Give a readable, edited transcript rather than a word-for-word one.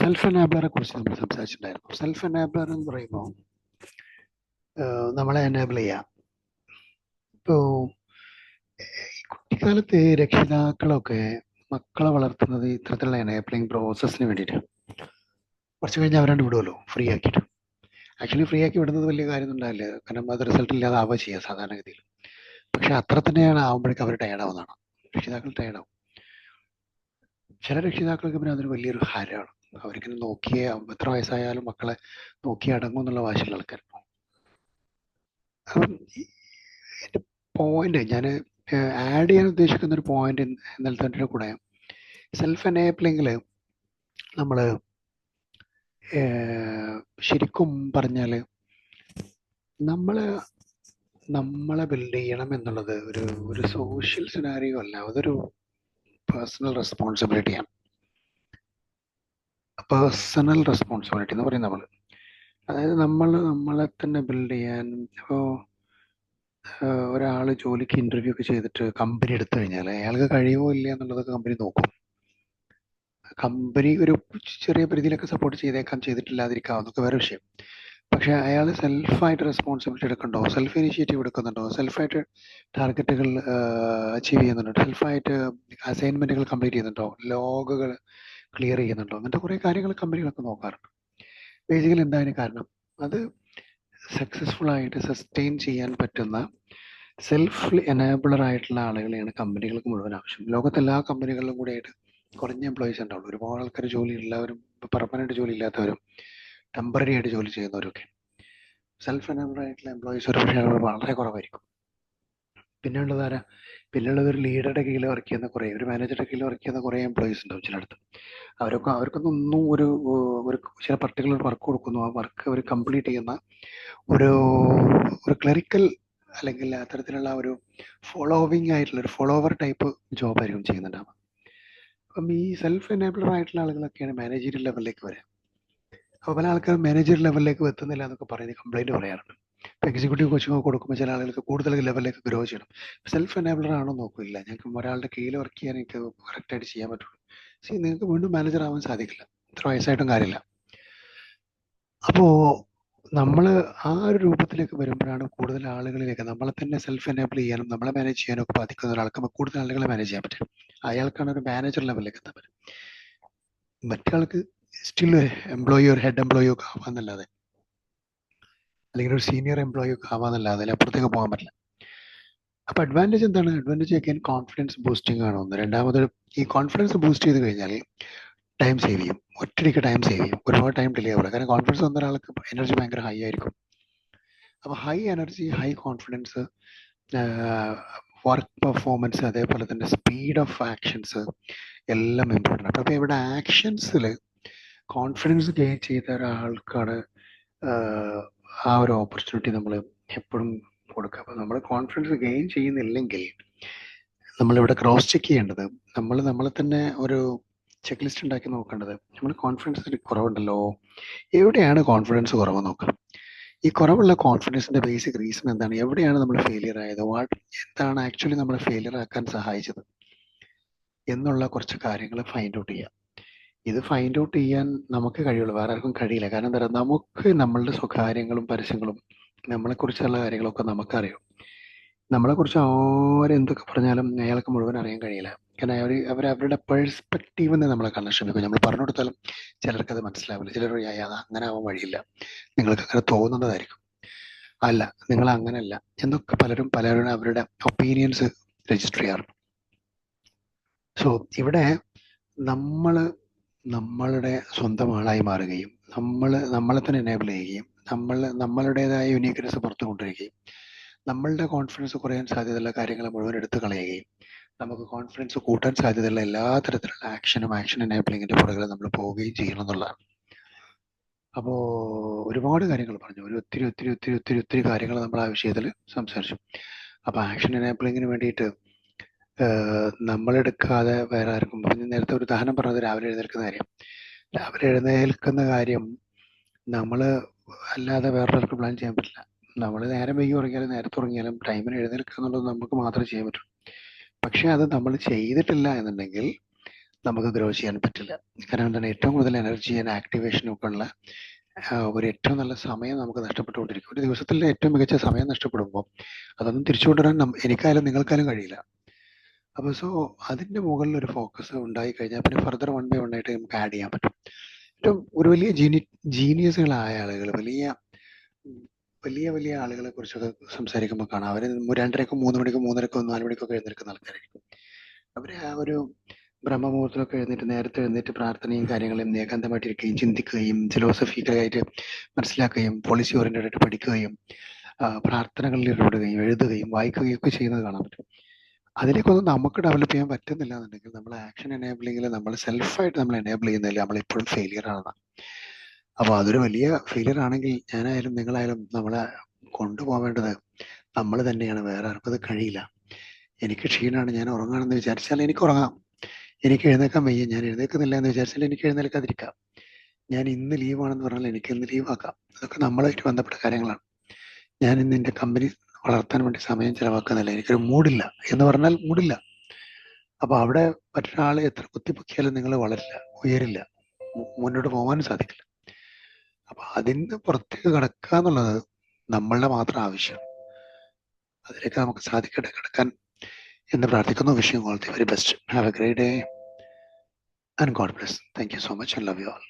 Self എനാബിളറെ കുറിച്ച് നമ്മൾ സംസാരിച്ചിട്ടുണ്ടായിരുന്നു. Self എനാബിളർ എന്ന് പറയുമ്പോൾ നമ്മളെ എനാബിൾ ചെയ്യാം. ഇപ്പോൾ കുട്ടിക്കാലത്ത് രക്ഷിതാക്കളൊക്കെ മക്കളെ വളർത്തുന്നത് ഇത്തരത്തിലുള്ള എനേബിളിങ് പ്രോസസ്സിന് വേണ്ടിയിട്ട്. കുറച്ച് കഴിഞ്ഞ് അവരാണ്ട് വിടുമല്ലോ ഫ്രീ ആക്കിയിട്ട്. ആക്ച്വലി ഫ്രീ ആക്കി വിടുന്നത് വലിയ കാര്യമൊന്നും ഉണ്ടാവില്ല, കാരണം അത് റിസൾട്ട് ഇല്ലാതെ ആവുക ചെയ്യുക സാധാരണഗതിയിൽ. പക്ഷെ അത്ര തന്നെയാണ് ആവുമ്പോഴേക്കും അവർ ടയർഡാവുന്നതാണ്, രക്ഷിതാക്കൾ ടയർഡാവും. ചില രക്ഷിതാക്കൾക്ക് പിന്നെ അതൊരു വലിയൊരു ഹരമാണ്. അവർക്കിനെ നോക്കിയേ എത്ര വയസ്സായാലും മക്കളെ നോക്കി അടങ്ങും എന്നുള്ള വാശിയുള്ള ആൾക്കാർ. അപ്പം എൻ്റെ പോയിന്റ് ഞാൻ ആഡ് ചെയ്യാൻ ഉദ്ദേശിക്കുന്ന ഒരു പോയിന്റ് ഇന്നലത്തെ കൂടെ, സെൽഫ് എനേബിളിങ്ങിൽ നമ്മൾ ശരിക്കും പറഞ്ഞാൽ നമ്മളെ ബിൽഡ് ചെയ്യണം എന്നുള്ളത് ഒരു സോഷ്യൽ സിനാരിയോ അല്ല, അതൊരു പേഴ്സണൽ റെസ്പോൺസിബിലിറ്റിയാണ്. പേഴ്സണൽ റെസ്പോൺസിബിലിറ്റി എന്ന് പറയും നമ്മൾ. അതായത് നമ്മളെ തന്നെ ബിൽഡ് ചെയ്യാൻ. ഇപ്പോൾ ഒരാൾ ജോലിക്ക് ഇൻ്റർവ്യൂ ഒക്കെ ചെയ്തിട്ട് കമ്പനി എടുത്തു കഴിഞ്ഞാൽ അയാൾക്ക് കഴിയുമോ ഇല്ല എന്നുള്ളതൊക്കെ കമ്പനി നോക്കും. കമ്പനി ഒരു ചെറിയ പരിധിയിലൊക്കെ സപ്പോർട്ട് ചെയ്തേക്കാം, ചെയ്തിട്ടില്ലാതിരിക്കാം, അതൊക്കെ വേറെ വിഷയം. പക്ഷെ അയാൾ സെൽഫായിട്ട് റെസ്പോൺസിബിലിറ്റി എടുക്കുന്നുണ്ടോ, സെൽഫ് ഇനിഷ്യേറ്റീവ് എടുക്കുന്നുണ്ടോ, സെൽഫായിട്ട് ടാർഗറ്റുകൾ അച്ചീവ് ചെയ്യുന്നുണ്ടോ, സെൽഫായിട്ട് അസൈൻമെൻറ്റുകൾ കംപ്ലീറ്റ് ചെയ്യുന്നുണ്ടോ, ലോഗുകൾ ക്ലിയർ ചെയ്യുന്നുണ്ടോ, അങ്ങനത്തെ കുറേ കാര്യങ്ങൾ കമ്പനികളൊക്കെ നോക്കാറുണ്ട്. ബേസിക്കലി എന്തായാലും കാരണം അത് സക്സസ്ഫുൾ ആയിട്ട് സസ്റ്റെയിൻ ചെയ്യാൻ പറ്റുന്ന സെൽഫ് എനേബിളർ ആയിട്ടുള്ള ആളുകളെയാണ് കമ്പനികൾക്ക് മുഴുവൻ ആവശ്യം. ലോകത്തെല്ലാ കമ്പനികളിലും കൂടി ആയിട്ട് കുറഞ്ഞ എംപ്ലോയീസ് ഉണ്ടാവുള്ളൂ. ഒരുപാട് ആൾക്കാർ ജോലി ഉള്ളവരും പെർമനന്റ് ജോലി ഇല്ലാത്തവരും ടെമ്പററി ആയിട്ട് ജോലി ചെയ്യുന്നവരൊക്കെ. സെൽഫ് എനേബിളർ ആയിട്ടുള്ള എംപ്ലോയീസ് ഒരു പക്ഷേ വളരെ കുറവായിരിക്കും. പിന്നെയുള്ളത് ഒരു ലീഡറുടെ കീഴിൽ വർക്ക് ചെയ്യുന്ന കുറേ, ഒരു മാനേജറുടെ കീഴിൽ വർക്ക് ചെയ്യുന്ന കുറേ എംപ്ലോയീസ് ഉണ്ടാവും ചിലയിടത്ത്. അവർക്കൊന്നും ഒരു ചില പർട്ടിക്കുലർ വർക്ക് കൊടുക്കുന്നു, ആ വർക്ക് അവർ കംപ്ലീറ്റ് ചെയ്യുന്ന ഒരു ക്ലറിക്കൽ അല്ലെങ്കിൽ അത്തരത്തിലുള്ള ഒരു ഫോളോവിങ് ആയിട്ടുള്ള ഒരു ഫോളോവർ ടൈപ്പ് ജോബായിരിക്കും ചെയ്യുന്നുണ്ടാവുക. അപ്പം ഈ സെൽഫ് എനേബിളർ ആയിട്ടുള്ള ആളുകളൊക്കെയാണ് മാനേജീരിയൽ ലെവലിലേക്ക് വരിക. അപ്പോൾ പല ആൾക്കാർ മാനേജർ ലെവലിലേക്ക് എത്തുന്നില്ല എന്നൊക്കെ പറയുന്നത് കംപ്ലൈൻറ്റ് പറയാറുണ്ട്. ഇപ്പോൾ എക്സിക്യൂട്ടീവ് കോച്ചിങ് കൊടുക്കുമ്പോൾ ചില ആളുകൾക്ക് കൂടുതൽ ലെവലിലേക്ക് ഗ്രോ ചെയ്യണം. സെൽഫ് എനേബിളർ ആണോ നോക്കില്ല, ഞങ്ങൾക്ക് ഒരാളുടെ കീഴിൽ വർക്ക് ചെയ്യാൻ എനിക്ക് കറക്റ്റായിട്ട് ചെയ്യാൻ പറ്റുള്ളൂ. നിങ്ങൾക്ക് വീണ്ടും മാനേജർ ആവാൻ സാധിക്കില്ല, എത്ര വയസ്സായിട്ടും കാര്യമില്ല. അപ്പോൾ നമ്മൾ ആ ഒരു രൂപത്തിലേക്ക് വരുമ്പോഴാണ് കൂടുതൽ ആളുകളിലേക്ക് നമ്മളെ തന്നെ സെൽഫ് എനേബിൾ ചെയ്യാനും നമ്മളെ മാനേജ് ചെയ്യാനും ഒക്കെ ബാധിക്കുന്ന ഒരാൾക്ക് കൂടുതൽ ആളുകളെ മാനേജ് ചെയ്യാൻ പറ്റും. അയാൾക്കാണ് ഒരു മാനേജർ ലെവലിലേക്ക് എത്താൻ പറ്റും. മറ്റേ സ്റ്റിൽ ഒരു എംപ്ലോയി, ഒരു ഹെഡ് എംപ്ലോയി ഒക്കെ ആവാന്നല്ലാതെ, അല്ലെങ്കിൽ ഒരു സീനിയർ എംപ്ലോയി ഒക്കെ ആവാന്നല്ലാതെ അതിലപ്പുറത്തേക്ക് പോകാൻ പറ്റില്ല. അപ്പോൾ അഡ്വാൻറ്റേജ് എന്താണ്? അഡ്വാൻറ്റേജ് ഒക്കെ കോൺഫിഡൻസ് ബൂസ്റ്റിംഗ് ആണ് ഒന്ന്. രണ്ടാമത് ഈ കോൺഫിഡൻസ് ബൂസ്റ്റ് ചെയ്ത് കഴിഞ്ഞാൽ ടൈം സേവ് ചെയ്യും, ഒറ്റയ്ക്ക് ടൈം സേവ് ചെയ്യും, ഒരുപാട് ടൈം ഡിലേ ആവില്ല. കാരണം കോൺഫിഡൻസ് വന്ന ഒരാൾക്ക് എനർജി ഭയങ്കര ഹൈ ആയിരിക്കും. അപ്പോൾ high energy, high confidence, work performance, അതേപോലെ തന്നെ സ്പീഡ് ഓഫ് ആക്ഷൻസ് എല്ലാം ഇമ്പോർട്ടൻ്റ് ആണ്. അപ്പോൾ ഇവിടെ ആക്ഷൻസിൽ കോൺഫിഡൻസ് ഗെയിൻ ചെയ്ത ഒരാൾക്കാണ് ആ ഒരു ഓപ്പർച്യൂണിറ്റി നമ്മൾ എപ്പോഴും കൊടുക്കുക. അപ്പോൾ നമ്മൾ കോൺഫിഡൻസ് ഗെയിൻ ചെയ്യുന്നില്ലെങ്കിൽ നമ്മളിവിടെ ക്രോസ് ചെക്ക് ചെയ്യേണ്ടത്, നമ്മളെ തന്നെ ഒരു ചെക്ക് ലിസ്റ്റ് ഉണ്ടാക്കി നോക്കേണ്ടത്, നമ്മൾ കോൺഫിഡൻസ് കുറവുണ്ടല്ലോ, എവിടെയാണ് കോൺഫിഡൻസ് കുറവ് നോക്കുക. ഈ കുറവുള്ള കോൺഫിഡൻസിന്റെ ബേസിക് റീസൺ എന്താണ്, എവിടെയാണ് നമ്മൾ ഫെയിലിയർ ആയത്, എന്താണ് ആക്ച്വലി നമ്മളെ ഫെയിലിയർ ആക്കാൻ സഹായിച്ചത് എന്നുള്ള കുറച്ച് കാര്യങ്ങൾ ഫൈൻഡ് ഔട്ട് ചെയ്യുക. ഇത് ഫൈൻഡ് ഔട്ട് ചെയ്യാൻ നമുക്ക് കഴിയുള്ളൂ, വേറെ ആർക്കും കഴിയില്ല. കാരണം എന്താ പറയുക, നമുക്ക് നമ്മളുടെ സ്വകാര്യങ്ങളും പരസ്യങ്ങളും നമ്മളെക്കുറിച്ചുള്ള കാര്യങ്ങളൊക്കെ നമുക്കറിയാം. നമ്മളെക്കുറിച്ച് ആരെന്തൊക്കെ പറഞ്ഞാലും അയാൾക്ക് മുഴുവൻ അറിയാൻ കഴിയില്ല. കാരണം അവരുടെ പെർസ്പെക്റ്റീവ് എന്ന് നമ്മളെ കാണാൻ ശ്രമിക്കും. നമ്മൾ പറഞ്ഞു കൊടുത്താലും ചിലർക്ക് അത് മനസ്സിലാവില്ല. ചിലർ അത് അങ്ങനെ ആവാൻ വഴിയില്ല, നിങ്ങൾക്ക് അങ്ങനെ തോന്നുന്നതായിരിക്കും, അല്ല നിങ്ങൾ അങ്ങനെയല്ല എന്നൊക്കെ പലരും അവരുടെ ഒപ്പീനിയൻസ് രജിസ്റ്റർ ചെയ്യാറുണ്ട്. സോ ഇവിടെ നമ്മളുടെ സ്വന്തം ആളായി മാറുകയും നമ്മളെ തന്നെ എനേബിൾ ചെയ്യുകയും നമ്മളുടേതായ യുണീക്ക്നെസ് പുറത്തു കൊണ്ടുവരികയും നമ്മളുടെ കോൺഫിഡൻസ് കുറയാൻ സാധ്യതയുള്ള കാര്യങ്ങൾ മുഴുവൻ എടുത്തു കളയുകയും നമുക്ക് കോൺഫിഡൻസ് കൂട്ടാൻ സാധ്യതയുള്ള എല്ലാ തരത്തിലുള്ള ആക്ഷൻ എനേബിളിങ്ങിന്റെ പുറകെ നമ്മൾ പോവുകയും ചെയ്യണം എന്നുള്ളതാണ്. അപ്പോൾ ഒരുപാട് കാര്യങ്ങൾ പറഞ്ഞു, ഒത്തിരി കാര്യങ്ങൾ നമ്മൾ ആ വിഷയത്തിൽ സംസാരിച്ചു. അപ്പോൾ ആക്ഷൻ എനേബിളിങ്ങിന് വേണ്ടിയിട്ട് നമ്മളെടുക്കാതെ വേറെ ആർക്കും പറഞ്ഞു. നേരത്തെ ഒരു ഉദാഹരണം പറഞ്ഞത് രാവിലെ എഴുന്നേൽക്കുന്ന കാര്യം നമ്മൾ അല്ലാതെ വേറൊരാൾക്ക് പ്ലാൻ ചെയ്യാൻ പറ്റില്ല. നമ്മൾ നേരം വൈകി ഉറങ്ങിയാലും നേരത്തെ ഉറങ്ങിയാലും ടൈമിന് എഴുന്നേൽക്കുക എന്നുള്ളത് നമുക്ക് മാത്രമേ ചെയ്യാൻ പറ്റൂ. പക്ഷെ അത് നമ്മൾ ചെയ്തിട്ടില്ല എന്നുണ്ടെങ്കിൽ നമുക്ക് ഗ്രോ ചെയ്യാൻ പറ്റില്ല. കാരണം എന്താണ്, ഏറ്റവും കൂടുതൽ എനർജി ആൻഡ് ആക്ടിവേഷനും ഒക്കെ ഉള്ള ഒരു ഏറ്റവും നല്ല സമയം നമുക്ക് നഷ്ടപ്പെട്ടുകൊണ്ടിരിക്കും. ഒരു ദിവസത്തിലെ ഏറ്റവും മികച്ച സമയം നഷ്ടപ്പെടുമ്പോൾ അതൊന്നും തിരിച്ചു കൊണ്ടുവരാൻ എനിക്കായാലും നിങ്ങൾക്കായാലും കഴിയില്ല. അപ്പോൾ അതിൻ്റെ മുകളിൽ ഒരു ഫോക്കസ് ഉണ്ടായി കഴിഞ്ഞാൽ പിന്നെ ഫർദർ വൺ ബൈ വൺ ആയിട്ട് നമുക്ക് ആഡ് ചെയ്യാൻ പറ്റും. ഏറ്റവും ഒരു വലിയ ജീനിയസുകളായ ആളുകൾ, വലിയ വലിയ വലിയ ആളുകളെ കുറിച്ചൊക്കെ സംസാരിക്കുമ്പോൾ കാണാം, അവർ 2:30ക്കും 3 മണിക്കും 3:30ക്കും 4 മണിക്കൊക്കെ എഴുന്നേൽക്കുന്ന ആൾക്കാരായിരിക്കും. അവർ ആ ഒരു ബ്രഹ്മമുഹൂർത്തമൊക്കെ നേരത്തെ എഴുന്നേറ്റ് പ്രാർത്ഥനയും കാര്യങ്ങളും ഏകാന്തമായിട്ടിരിക്കുകയും ചിന്തിക്കുകയും ഫിലോസഫിക്കലായിട്ട് മനസ്സിലാക്കുകയും പോളിസി ഓറിയന്റഡ് ആയിട്ട് പഠിക്കുകയും പ്രാർത്ഥനകളിൽ ഇടപെടുകയും എഴുതുകയും വായിക്കുകയും ഒക്കെ ചെയ്യുന്നത് കാണാൻ പറ്റും. അതിലേക്കൊന്നും നമുക്ക് ഡെവലപ്പ് ചെയ്യാൻ പറ്റുന്നില്ല എന്നുണ്ടെങ്കിൽ നമ്മൾ ആക്ഷൻ എനേബിളിങ്ങിൽ നമ്മൾ സെൽഫായിട്ട് നമ്മൾ എനേബിൾ ചെയ്യുന്നതിൽ നമ്മൾ എപ്പോഴും ഫെയിലിയർ ആണ്. അപ്പോൾ അതൊരു വലിയ ഫെയിലിയർ ആണെങ്കിൽ ഞാനായാലും നിങ്ങളായാലും നമ്മളെ കൊണ്ടുപോകേണ്ടത് നമ്മൾ തന്നെയാണ്. വേറെ ആർക്കും അത് കഴിയില്ല. എനിക്ക് ക്ഷീണമാണ്, ഞാൻ ഉറങ്ങാണെന്ന് വിചാരിച്ചാൽ എനിക്ക് ഉറങ്ങാം. എനിക്ക് എഴുന്നേക്കാൻ വയ്യ, ഞാൻ എഴുന്നേൽക്കുന്നില്ല എന്ന് വിചാരിച്ചാൽ എനിക്ക് എഴുന്നേൽക്കാതിരിക്കാം. ഞാൻ ഇന്ന് ലീവാണെന്ന് പറഞ്ഞാൽ എനിക്ക് ഇന്ന് ലീവാക്കാം. അതൊക്കെ നമ്മളായിട്ട് ബന്ധപ്പെട്ട കാര്യങ്ങളാണ്. ഞാൻ ഇന്ന് എൻ്റെ കമ്പനി വളർത്താൻ വേണ്ടി സമയം ചെലവാക്കുന്നില്ല, എനിക്കൊരു മൂഡില്ല എന്ന് പറഞ്ഞാൽ മൂഡില്ല. അപ്പോൾ അവിടെ മറ്റൊരാൾ എത്ര കുത്തിപ്പൊക്കിയാലും നിങ്ങൾ വളരില്ല, ഉയരില്ല, മുന്നോട്ട് പോകാനും സാധിക്കില്ല. അപ്പൊ അതിന് പുറത്തേക്ക് കടക്കുക എന്നുള്ളത് നമ്മളുടെ മാത്രം ആവശ്യം. അതിലേക്ക് നമുക്ക് സാധിക്കട്ടെ കടക്കാൻ എന്ന് പ്രാർത്ഥിക്കുന്നു. വിഷയം all the very best. Have A great day and God bless. Thank you so much and love you all.